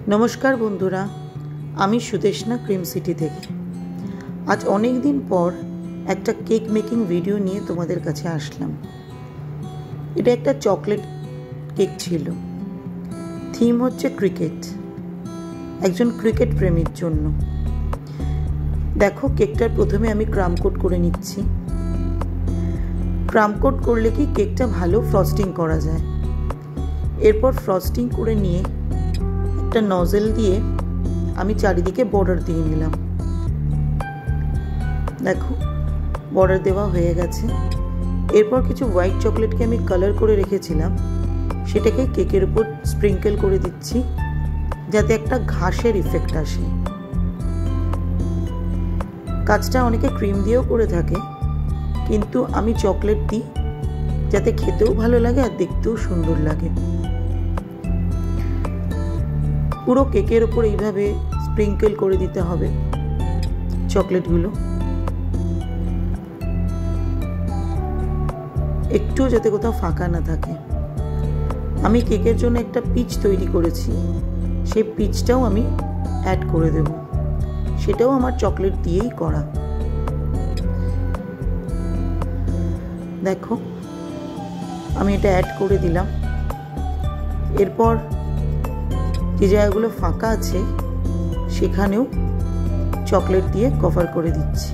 नमस्कार बंधुरा आमी सुदेशना क्रीम सिटी थेके आज अनेक दिन पर एक केक मेकिंग भिडियो निये तोमादेर काछे आसलाम। एटा एक चकलेट केक छिलो। थीम होच्छे क्रिकेट, एकजन क्रिकेट प्रेमीर जोन्नो। देखो केकटार प्रथमे आमी क्राम कोट करे निচ্ছি। क्राम कोट करले कि केकटा भालो फ्रस्टिंग करा जाय। एरपर फ्रस्टिंग करे निये একটা নজেল দিয়ে আমি চারিদিকে বর্ডার দিয়ে নিলাম। দেখো বর্ডার দেওয়া হয়ে গেছে। এরপর কিছু হোয়াইট চকলেটকে আমি কালার করে রেখেছিলাম সেটাকে কেকের উপর স্প্রিংকেল করে দিচ্ছি যাতে একটা ঘাসের ইফেক্ট আসে। কাজটা অনেকে ক্রিম দিয়েও করে থাকে কিন্তু আমি চকলেট দিই যাতে খেতেও ভালো লাগে আর দেখতেও সুন্দর লাগে। পুরো কেকের উপর এইভাবে স্প্রিংকেল করে দিতে হবে চকলেটগুলো, একটু যাতে কোথাও ফাঁকা না থাকে। আমি কেকের জন্য একটা পিচ তৈরি করেছি, সেই পিচটাও আমি অ্যাড করে দেব। সেটাও আমার চকলেট দিয়েই করা। দেখো আমি এটা অ্যাড করে দিলাম। এরপর যে জায়গাগুলো ফাঁকা আছে সেখানেও চকলেট দিয়ে কভার করে দিচ্ছি।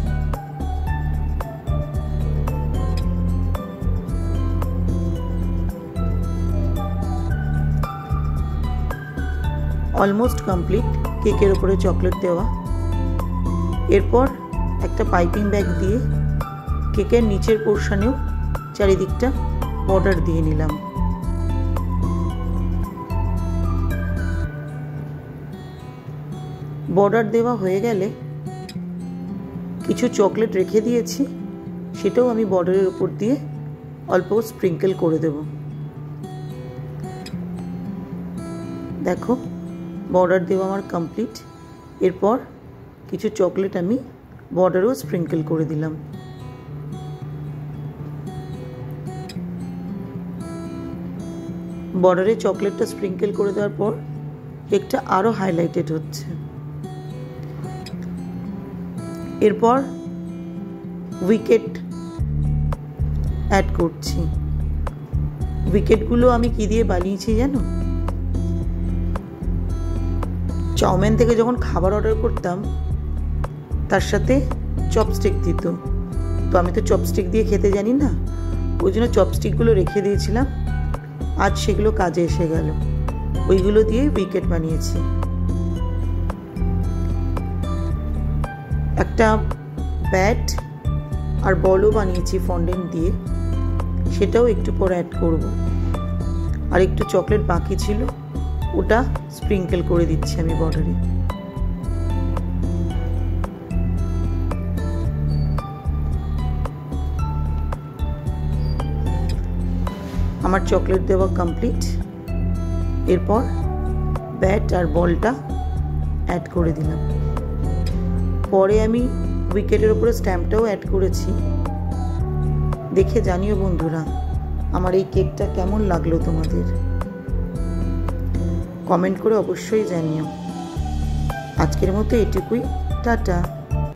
অলমোস্ট কমপ্লিট কেকের উপরে চকলেট দেওয়া। এরপর একটা পাইপিং ব্যাগ দিয়ে কেকের নিচের পোর্শনেও চারিদিকটা বর্ডার দিয়ে নিলাম। বর্ডার দেওয়া হয়ে গেলে কিছু চকলেট রেখে দিয়েছি, সেটাও আমি বর্ডারের উপর দিয়ে অল্প স্প্রিংকেল করে দেব। দেখো বর্ডার দেওয়া আমার কমপ্লিট। এরপর কিছু চকলেট আমি বর্ডারেও স্প্রিংকেল করে দিলাম। বর্ডারে চকলেটটা স্প্রিংকেল করে দেওয়ার পর কেকটা আরো হাইলাইটেড হচ্ছে। এরপর উইকেট অ্যাড করছি। উইকেটগুলো আমি কি দিয়ে বানিয়েছি জানো? চাউমিন থেকে যখন খাবার অর্ডার করতাম তার সাথে চপস্টিক দিত, তো আমি তো চপস্টিক দিয়ে খেতে জানি না, ওই জন্য চপস্টিকগুলো রেখে দিয়েছিলাম। আজ সেগুলো কাজে এসে গেল, ওইগুলো দিয়ে উইকেট বানিয়েছি। একটা ব্যাট আর বলও বানিয়েছি ফন্ডেন্ট দিয়ে, সেটাও একটু পর অ্যাড করব। আর একটু চকলেট বাকি ছিল, ওটা স্প্রিংকেল করে দিচ্ছি আমি বর্ডারে। আমার চকলেট দেওয়া কমপ্লিট। এরপর ব্যাট আর বলটা অ্যাড করে দিলাম। পরে আমি উইকেটের উপরে স্ট্যাম্পটাও অ্যাড করেছি। দেখে জানিও বন্ধুরা আমার এই কেকটা কেমন লাগলো তোমাদের, কমেন্ট করে অবশ্যই জানিও। আজকের মতো এটুকুই, টাটা।